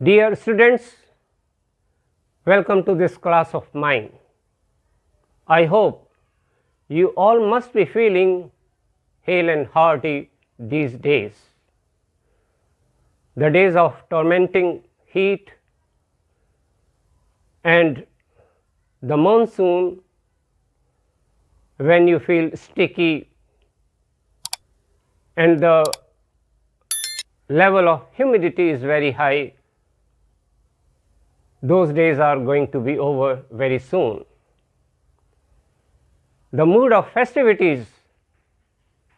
Dear students, welcome to this class of mine. I hope you all must be feeling hale and hearty these days. The days of tormenting heat and the monsoon, when you feel sticky and the level of humidity is very high, those days are going to be over very soon. The mood of festivities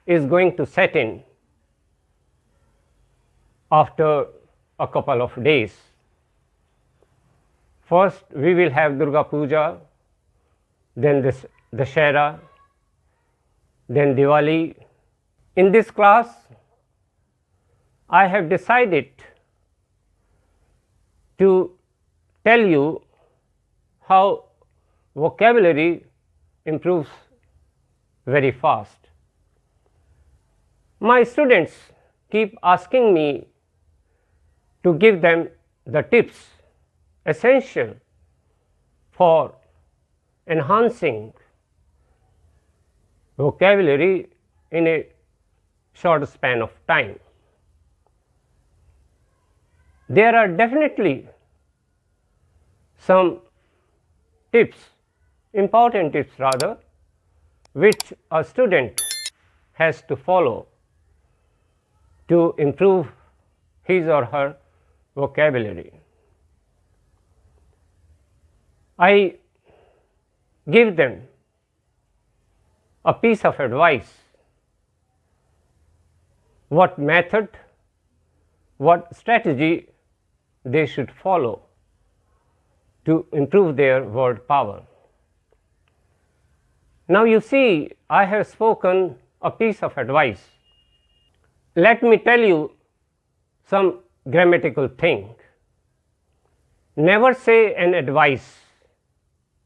is going to set in after a couple of days. First, we will have Durga Puja, then this Dussehra, then Diwali. In this class, I have decided to tell you how vocabulary improves very fast. My students keep asking me to give them the tips essential for enhancing vocabulary in a short span of time. There are definitely some tips, important tips rather, which a student has to follow to improve his or her vocabulary. I give them a piece of advice, what method, what strategy they should follow to improve their word power. Now you see, I have spoken a piece of advice. Let me tell you some grammatical thing. Never say an advice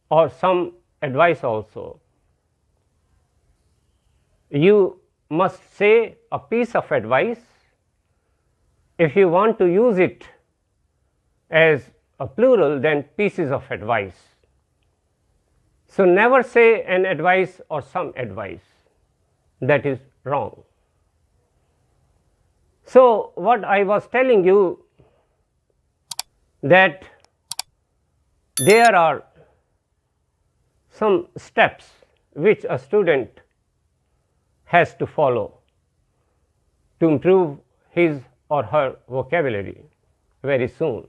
or some advice also. You must say a piece of advice if you want to use it as a plural, then pieces of advice. So never say an advice or some advice, that is wrong. So what I was telling you, that there are some steps which a student has to follow to improve his or her vocabulary very soon.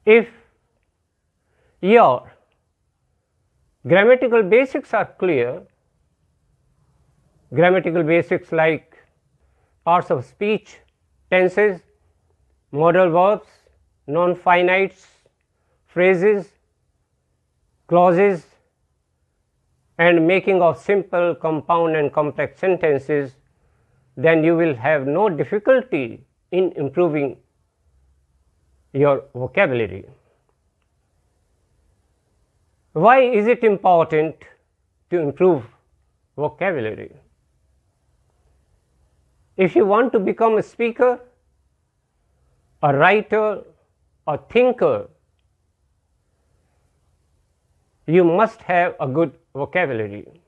If your grammatical basics are clear, grammatical basics like parts of speech, tenses, modal verbs, non-finites, phrases, clauses, and making of simple, compound and complex sentences, then you will have no difficulty in improving your vocabulary. Why is it important to improve vocabulary? If you want to become a speaker, a writer, a thinker, you must have a good vocabulary,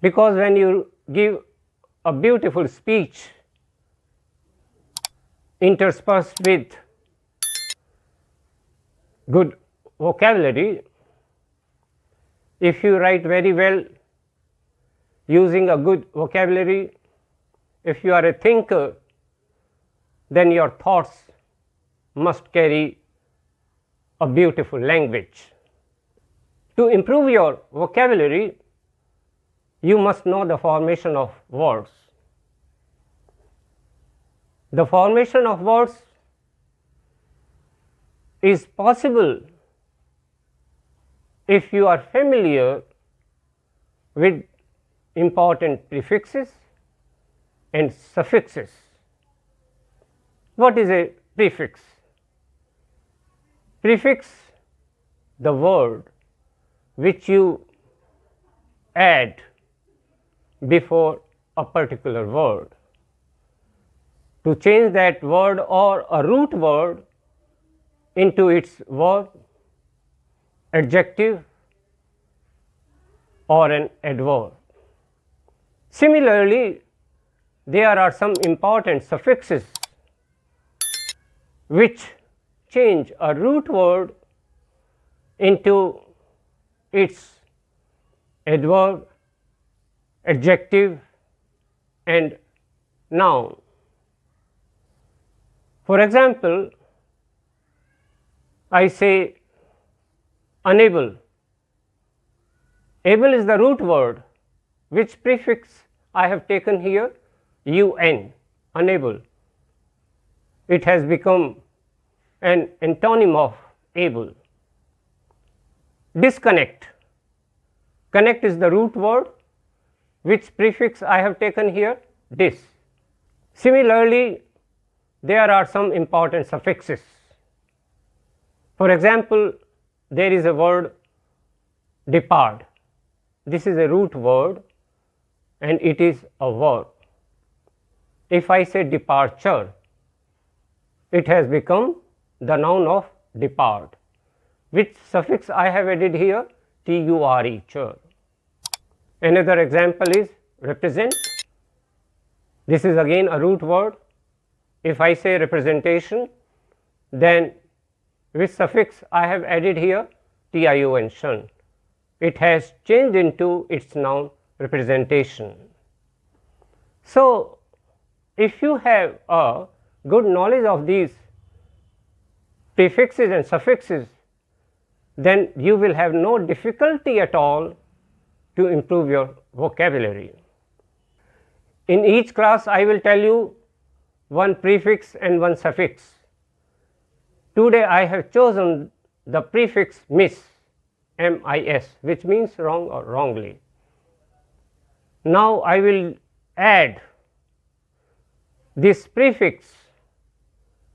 because when you give a beautiful speech interspersed with good vocabulary, if you write very well using a good vocabulary, if you are a thinker, then your thoughts must carry a beautiful language. To improve your vocabulary, you must know the formation of words. The formation of words is possible if you are familiar with important prefixes and suffixes. What is a prefix? Prefix, the word which you add before a particular word. to change that word or a root word into its verb, adjective, or an adverb. Similarly, there are some important suffixes which change a root word into its adverb, adjective, and noun. For example, I say unable. Able is the root word, which prefix I have taken here? un, unable. It has become an antonym of able. Disconnect. Connect is the root word, which prefix I have taken here? Dis. Similarly, there are some important suffixes. For example, there is a word depart. This is a root word and it is a verb. If I say departure, it has become the noun of depart. Which suffix I have added here? ture, chur. Another example is represent. This is again a root word. If I say representation, then which suffix I have added here? tion, shun. It has changed into its noun representation. So, if you have a good knowledge of these prefixes and suffixes, then you will have no difficulty at all to improve your vocabulary. In each class, I will tell you one prefix and one suffix. Today, I have chosen the prefix mis, mis, which means wrong or wrongly. Now, I will add this prefix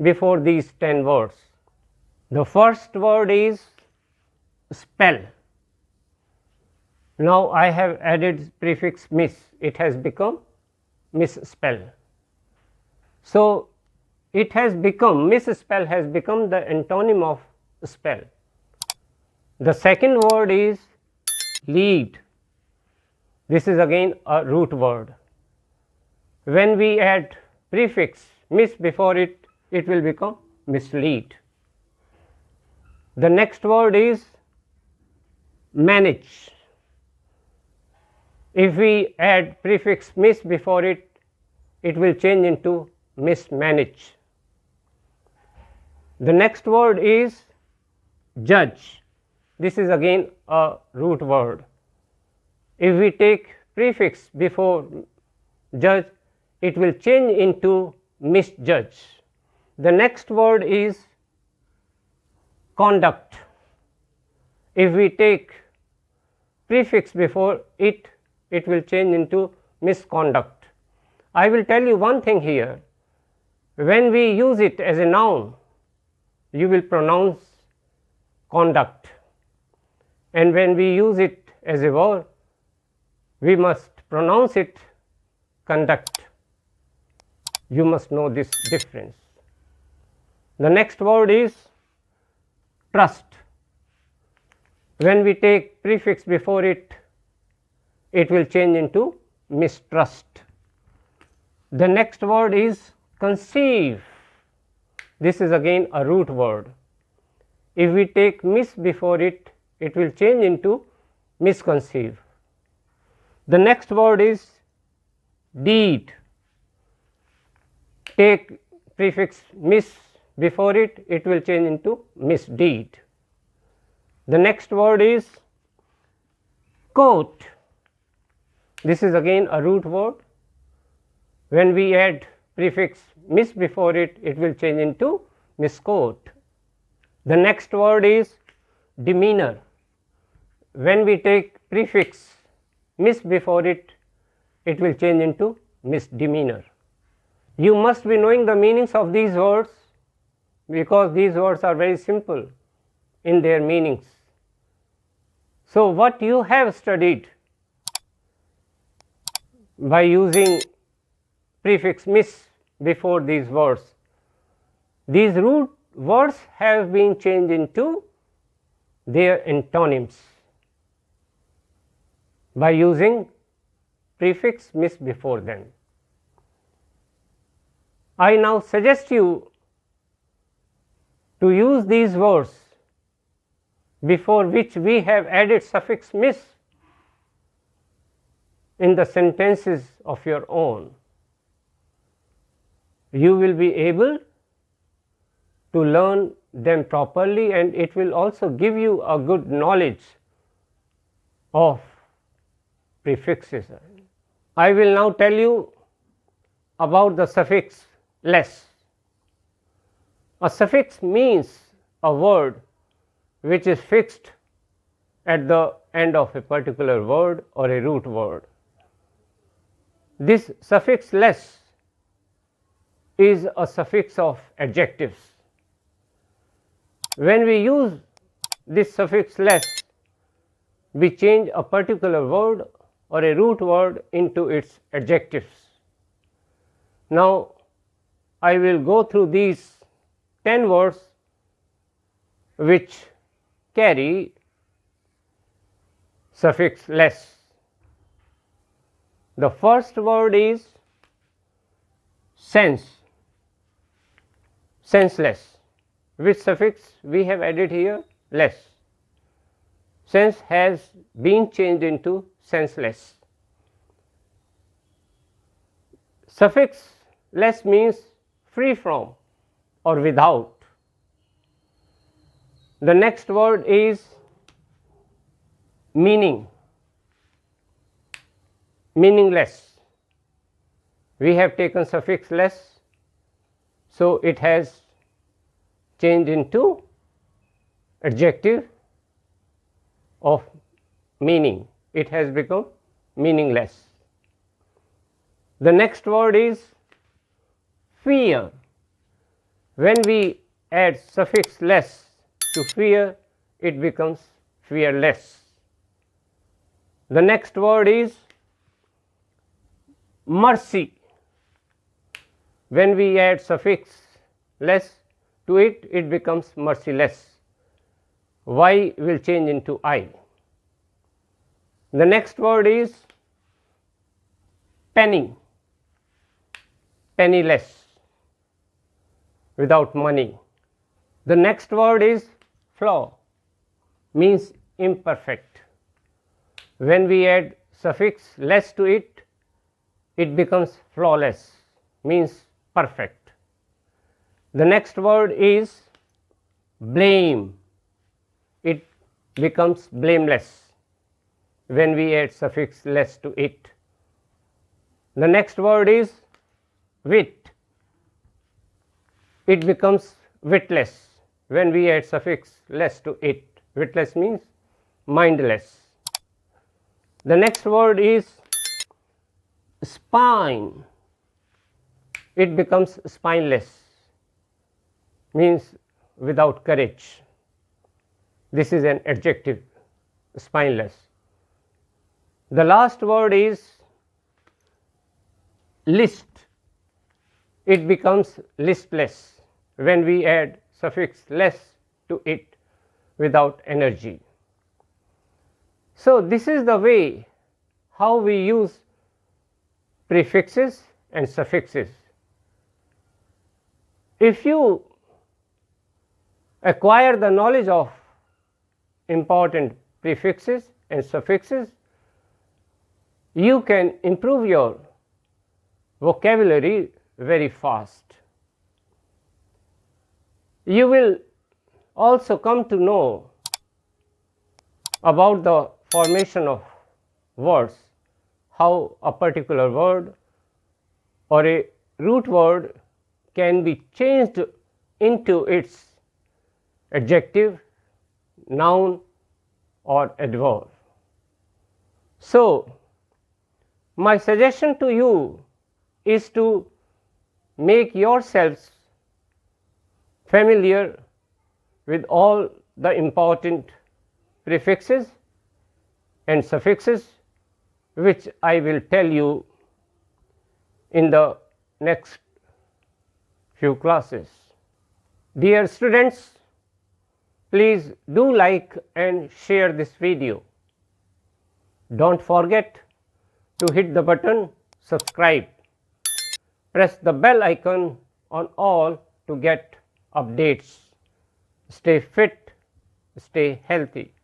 before these 10 words. The first word is spell. Now, I have added prefix mis, it has become misspell. So, it has become, misspell has become the antonym of spell. The second word is lead. This is again a root word. When we add prefix mis before it, it will become mislead. The next word is manage. If we add prefix mis before it, it will change into mismanage. The next word is judge. This is again a root word. If we take prefix before judge, it will change into misjudge. The next word is conduct. If we take prefix before it, it will change into misconduct. I will tell you one thing here. When we use it as a noun, you will pronounce conduct, and when we use it as a verb, we must pronounce it conduct. You must know this difference. The next word is trust. When we take prefix before it, it will change into mistrust. The next word is conceive. This is again a root word. If we take mis before it, it will change into misconceive. The next word is deed. Take prefix mis before it, it will change into misdeed. The next word is coat. This is again a root word. When we add prefix mis before it, it will change into misquote. The next word is demeanor. When we take prefix mis before it, it will change into misdemeanor. You must be knowing the meanings of these words, because these words are very simple in their meanings. So, what you have studied by using prefix mis before these words. These root words have been changed into their antonyms by using prefix mis before them. I now suggest you to use these words before which we have added suffix mis in the sentences of your own. You will be able to learn them properly, and it will also give you a good knowledge of prefixes. I will now tell you about the suffix less. A suffix means a word which is fixed at the end of a particular word or a root word. This suffix less is a suffix of adjectives. When we use this suffix less, we change a particular word or a root word into its adjectives. Now, I will go through these 10 words which carry suffix less. The first word is sense, senseless. Which suffix we have added here? Less. Sense has been changed into senseless. Suffix less means free from or without. The next word is meaning, meaningless. We have taken suffix less, so it has changed into adjective of meaning. It has become meaningless. The next word is fear. When we add suffix less to fear, it becomes fearless. The next word is mercy. When we add suffix less to it, it becomes merciless. Y will change into I. The next word is penny, penniless, without money. The next word is flaw, means imperfect. When we add suffix less to it, it becomes flawless, means perfect. The next word is blame. It becomes blameless when we add suffix less to it. The next word is wit. It becomes witless when we add suffix less to it. Witless means mindless. The next word is spine. It becomes spineless, means without courage. This is an adjective, spineless. The last word is list. It becomes listless when we add suffix less to it, without energy. So, this is the way how we use prefixes and suffixes. If you acquire the knowledge of important prefixes and suffixes, you can improve your vocabulary very fast. You will also come to know about the formation of words, how a particular word or a root word can be changed into its adjective, noun or adverb. So, my suggestion to you is to make yourselves familiar with all the important prefixes and suffixes which I will tell you in the next few classes. Dear students, please do like and share this video. Don't forget to hit the button subscribe. Press the bell icon on all to get updates. Stay fit, stay healthy.